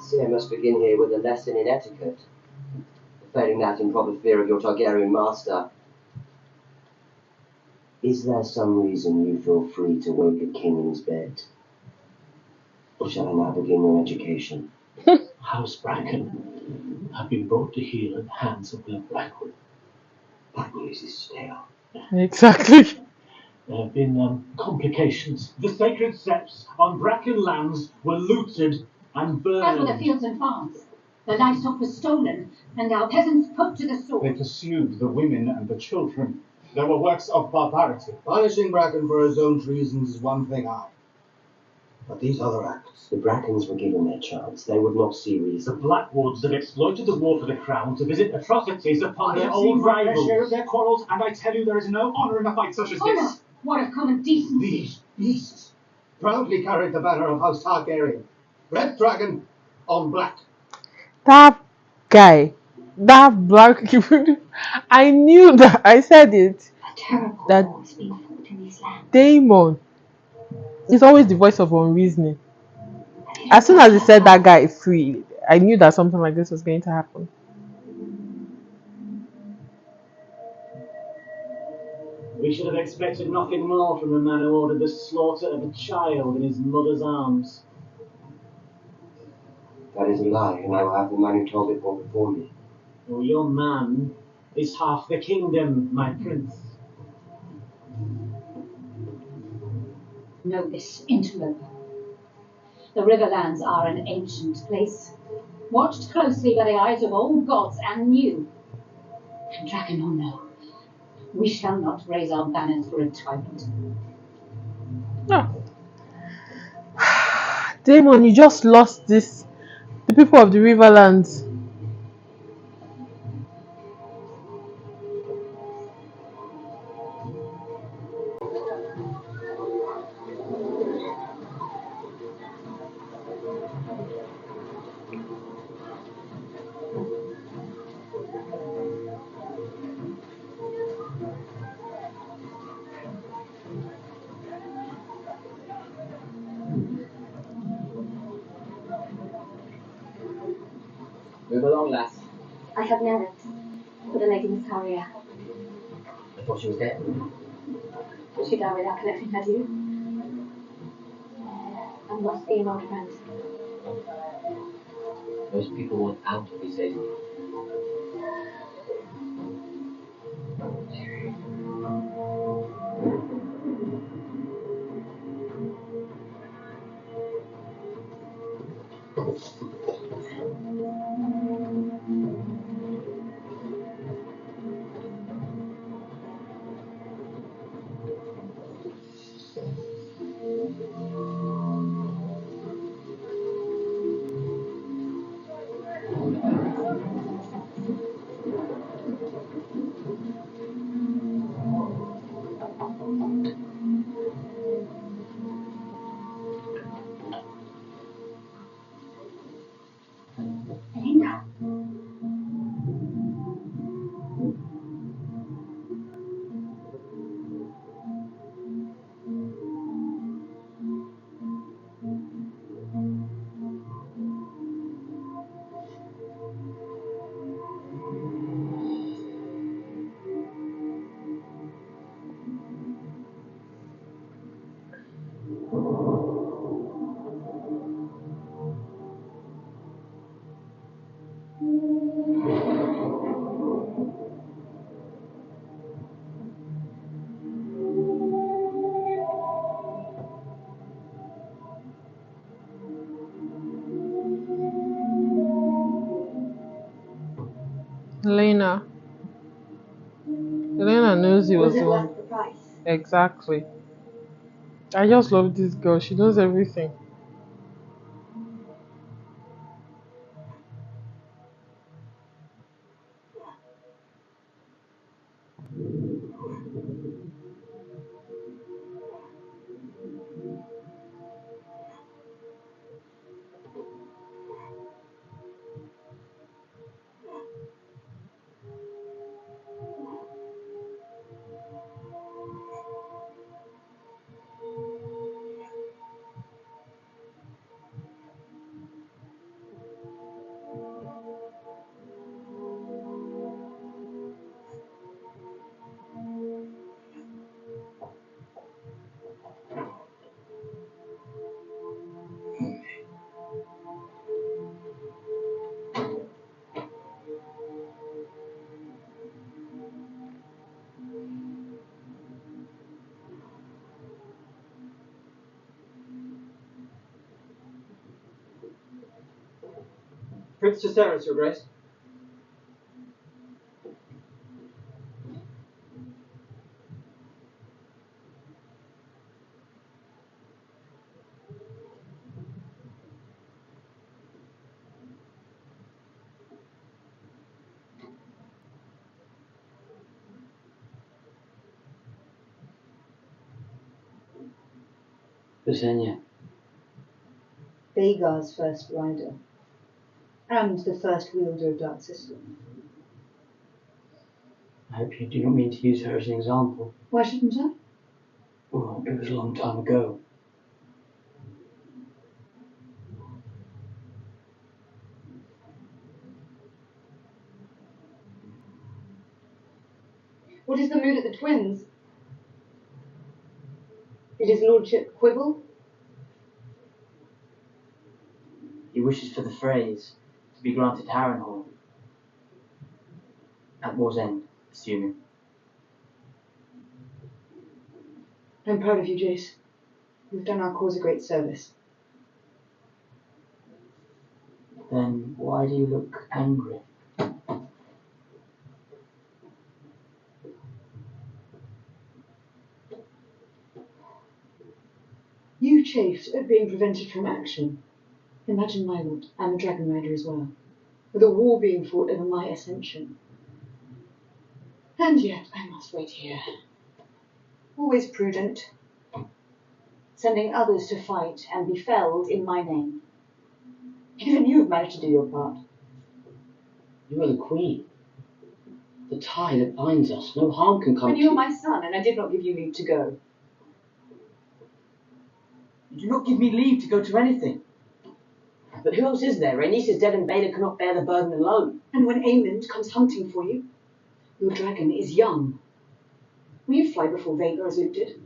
See, I must begin here with a lesson in etiquette. Failing that in proper fear of your Targaryen master. Is there some reason you feel free to wake a king in his bed? Or shall I now begin your education? House Bracken have been brought to heel at the hands of the Blackwood. That news is stale. Exactly. There have been complications. The sacred seps on Bracken lands were looted and burned. As were the fields and farms. The livestock was stolen, and our peasants put to the They sword. pursued the women and the children. There were works of barbarity. Punishing Bracken for his own treasons is one thing, but these other acts. The Brackens were given their chance. They would not see The reason. Blackwoods have exploited the war for the crown to visit atrocities upon I their have old seen my fair rivals. share Share of their quarrels, and I tell you there is no honour in a fight such as Honour? this. What of common decency? These beasts proudly carried the banner of House Targaryen. Red dragon on black. That guy, that black. I knew that. I said it. A terrible That war has been fought in these lands. Daemon is always the voice of unreasoning. And it As is soon not as he said that her guy is free, I knew that something like this was going to happen. We should have expected nothing more from the man who ordered the slaughter of a child in his mother's arms. That is a lie, and I will have the man who told it brought before me. Oh, your man is half the kingdom, my prince. Know this, interloper. The Riverlands are an ancient place, watched closely by the eyes of old gods and new. And Dragon or no, we shall not raise our banners for a tyrant. No. Daemon, you just lost this. The people of the Riverlands. Move along, lass. I have an errand for the Lady Miss Harrier. I thought she was dead. Did she die without connecting her to you? I must be an old friend. Most people want out these days. Linda. Elena. Elena knows he was Was the it one. worth the price? Exactly. I just love this girl. She knows everything. Prince Jacaerys, Your Grace. Ksenia. Vagar's first rider. And the first wielder of Dark System. I hope you do not mean to use her as an example. Why shouldn't I? Well, it was a long time ago. What is the mood at the Twins? Did his lordship quibble? He wishes for the phrase to be granted Harrenhal. At war's end, assuming. I'm proud of you, Jace. You've done our cause a great service. Then why do you look angry? You chafed at being prevented from action. Imagine my lot. I'm a dragon rider as well. With a war being fought over my ascension. And yet I must wait here. Always prudent. Sending others to fight and be felled in my name. Even you've managed to do your part. You are the queen. The tie that binds us. No harm can come And to you're my son, and I did not give you leave to go. You do not give me leave to go to anything. But who else is there? Rhaenys is dead and Baelor cannot bear the burden alone. And when Aemond comes hunting for you, your dragon is young. Will you fly before Vagar as Luke did?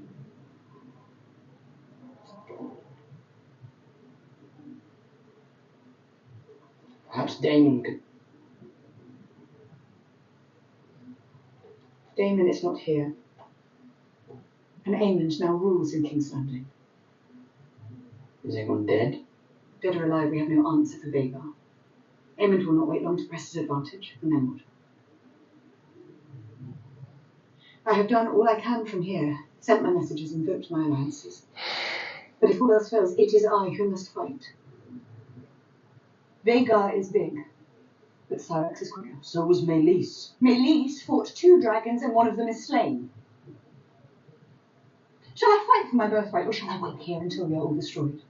Perhaps Daemon could... Daemon is not here. And Aemond now rules in King's Landing. Is Aemon dead? Dead or alive, we have no answer for Vagar. Aemond will not wait long to press his advantage, and then what? I have done all I can from here, sent my messages, invoked my alliances. But if all else fails, it is I who must fight. Vagar is big, but Syrax is quicker. So was Meleys. Meleys fought 2 dragons and one of them is slain. Shall I fight for my birthright, or shall I wait here until we are all destroyed?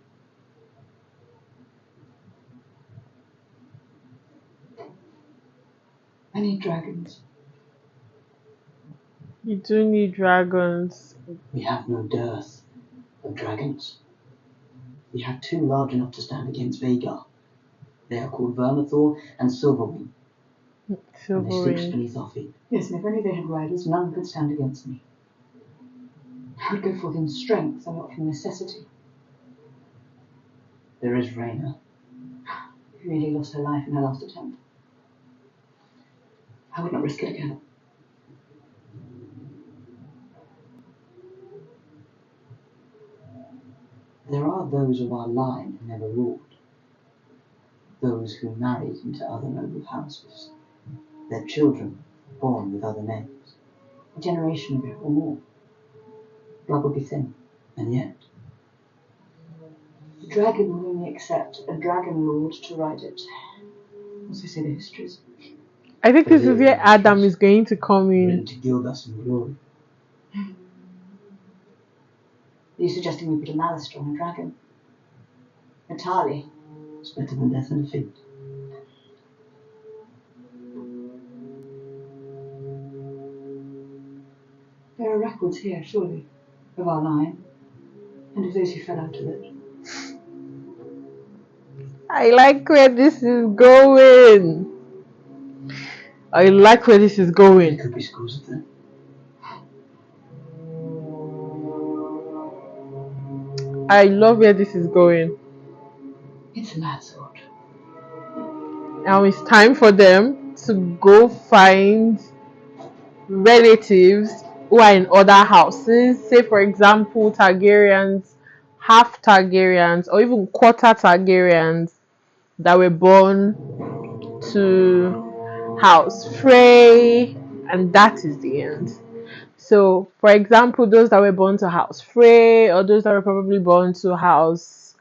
I need dragons. You do need dragons. We have no dearth of dragons. We have 2 large enough to stand against Vagar. They are called Vermithor and Silverwing. And they sleep Silverwing. beneath our feet. Yes, and if only they had riders, none could stand against me. I would go forth in strength and not from necessity. There is Rhaena. Who nearly lost her life in her last attempt. I would not risk it again. There are those of our line who never ruled. Those who married into other noble houses. Their children born with other names. A generation ago or more. Blood would be thin. And yet, The dragon will only accept a dragon lord to ride it. As they say the histories. I think this is where Adam is going to come written in. to gild us in glory. Are you suggesting we put a Malister on a dragon? A Tali? It's better than death and defeat. There are records here, surely, of our line, and of those who fell out of it. I like where this is going. I like where this is There going. could be scores of them. I love where this is going. It's a mad sword. Now it's time for them to go find relatives who are in other houses. Say, for example, Targaryens, half Targaryens, or even quarter Targaryens that were born to House Frey, and that is the end. So, for example, those that were born to House Frey, or those that were probably born to House,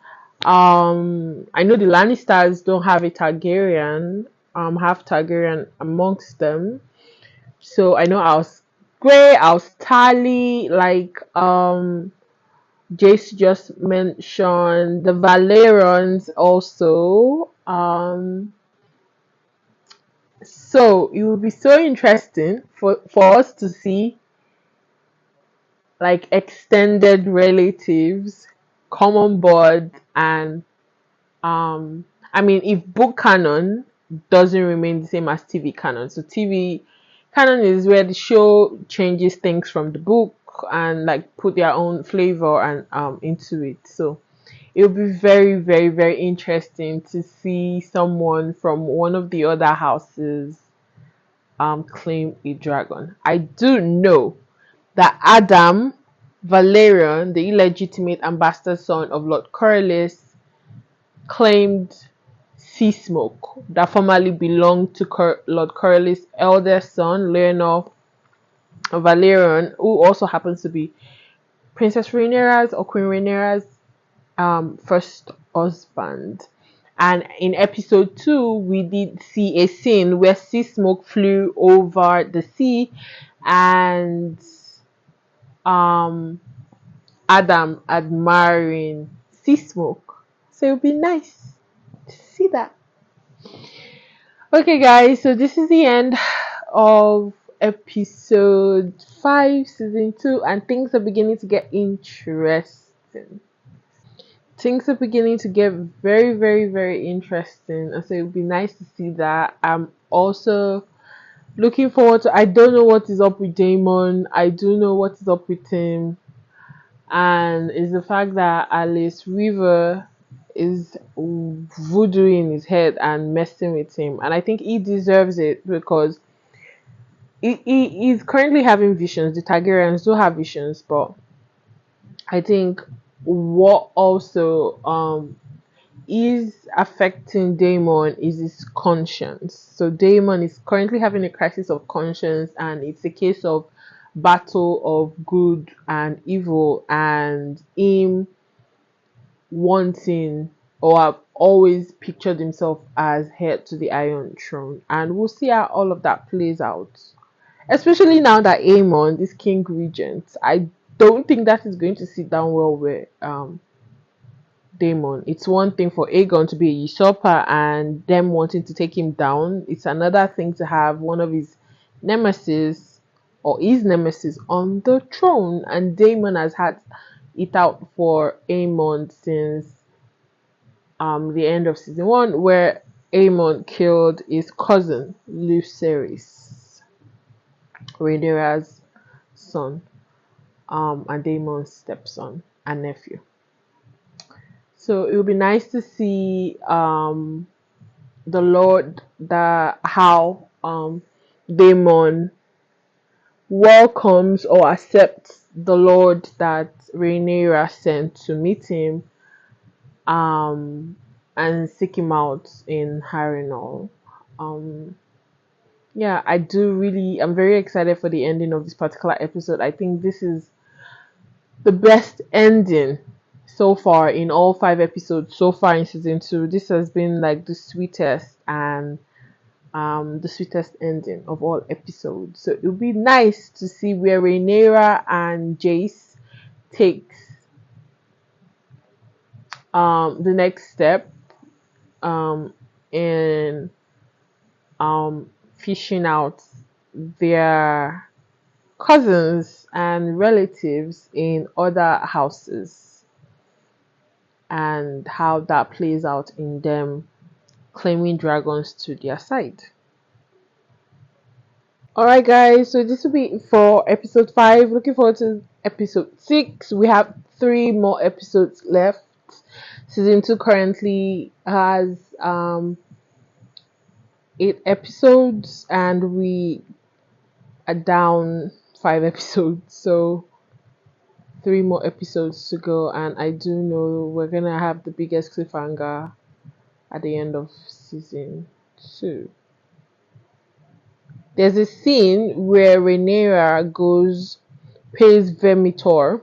I know the Lannisters don't have a Targaryen, half Targaryen amongst them. So I know House Grey, House Tally, like Jace just mentioned the Valerons also. So it would be so interesting for us to see like extended relatives come on board and I mean if book canon doesn't remain the same as TV canon. So TV canon is where the show changes things from the book and like put their own flavor and into it. So it will be very, very, very interesting to see someone from one of the other houses claim a dragon. I do know that Adam Valerian, the illegitimate ambassador son of Lord Corlys, claimed sea smoke that formerly belonged to Lord Corlys' eldest son, Leonor Valerian, who also happens to be Princess Rhaenyra's or Queen Rhaenyra's first husband. And in episode 2, we did see a scene where sea smoke flew over the sea and um Adam admiring sea smoke. So it would be nice to see that. Okay, guys, so this is the end of episode 5, season 2, and things are beginning to get interesting. Things are beginning to get very, very, very interesting, and so it would be nice to see that. I'm also looking forward to. I don't know what is up with Daemon. I do know what is up with him, and it's the fact that Alice River is voodooing his head and messing with him, and I think he deserves it because he's currently having visions. The Targaryens do have visions, but I think what also is affecting Daemon is his conscience. So Daemon is currently having a crisis of conscience, and it's a case of battle of good and evil, and him wanting or have always pictured himself as heir to the Iron Throne. And we'll see how all of that plays out. Especially now that Aemon, this King Regent, I don't think that is going to sit down well with Daemon. It's one thing for Aegon to be a usurper and them wanting to take him down. It's another thing to have one of his nemesis or his nemesis on the throne. And Daemon has had it out for Aemon since the end of season 1, where Aemon killed his cousin Lucerys, Rhaenyra's son, and Daemon's stepson and nephew. So it would be nice to see the Lord how Daemon welcomes or accepts the Lord that Rhaenyra sent to meet him and seek him out in Harrenhal. Yeah, I'm very excited for the ending of this particular episode. I think this is the best ending so far in all 5 episodes so far in season 2. This has been like the sweetest and the sweetest ending of all episodes. So it would be nice to see where Rhaenyra and Jace takes the next step in fishing out their cousins and relatives in other houses and how that plays out in them claiming dragons to their side. Alright guys, so this will be for episode 5. Looking forward to episode 6. We have 3 more episodes left. Season 2 currently has 8 episodes and we are down 5 episodes, so 3 more episodes to go, and I do know we're gonna have the biggest cliffhanger at the end of season 2. There's a scene where Rhaenyra pays Vermitor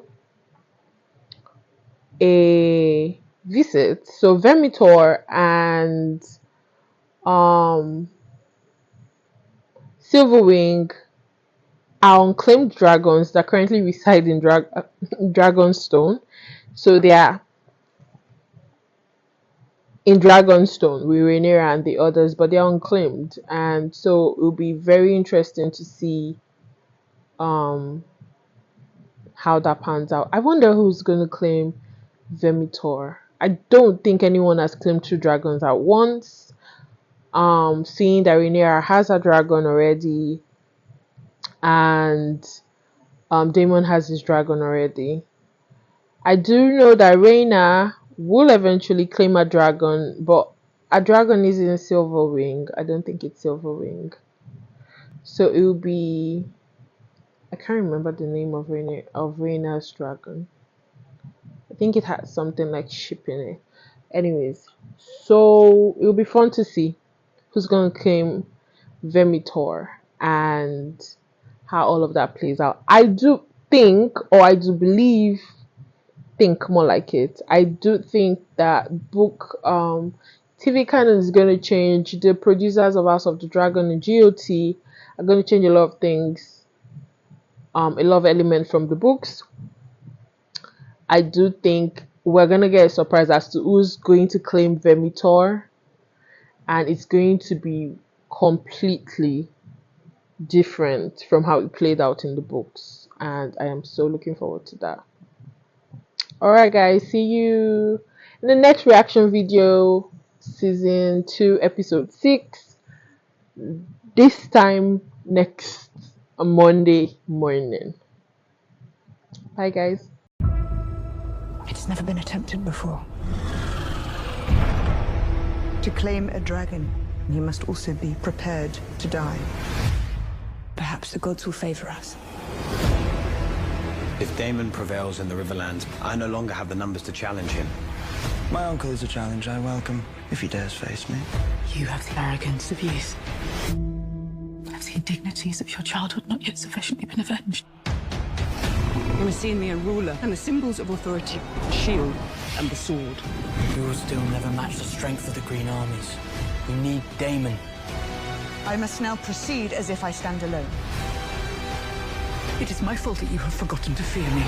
a visit. So Vermitor and Silverwing are unclaimed dragons that currently reside in Dragonstone. So they are in Dragonstone with Rhaenyra and the others, but they're unclaimed, and so it will be very interesting to see how that pans out. I wonder who's going to claim Vermitor. I don't think anyone has claimed 2 dragons at once. Seeing that Rhaenyra has a dragon already, and Daemon has his dragon already. I do know that Rhaena will eventually claim a dragon, but a dragon isn't Silverwing. I don't think it's Silverwing. So it will be, I can't remember the name of Rhaena's dragon. I think it has something like ship in it. Anyways, so it will be fun to see who's gonna claim Vermitor and how all of that plays out. I do think, or I do believe, think more like it. I do think that book TV canon is going to change. The producers of House of the Dragon and GOT are going to change a lot of things, a lot of elements from the books. I do think we're going to get a surprise as to who's going to claim Vermitor, and it's going to be completely different from how it played out in the books, and I am so looking forward to that. Alright guys, see you in the next reaction video, season 2 episode 6, this time next Monday morning. Bye guys. It's never been attempted before. To claim a dragon, you must also be prepared to die. Perhaps the gods will favor us. If Daemon prevails in the Riverlands, I no longer have the numbers to challenge him. My uncle is a challenge I welcome, if he dares face me. You have the arrogance of youth. Have the indignities of your childhood not yet sufficiently been avenged? You must see in me a ruler, and the symbols of authority, the shield and the sword. We will still never match the strength of the Green Armies. We need Daemon. I must now proceed as if I stand alone. It is my fault that you have forgotten to fear me.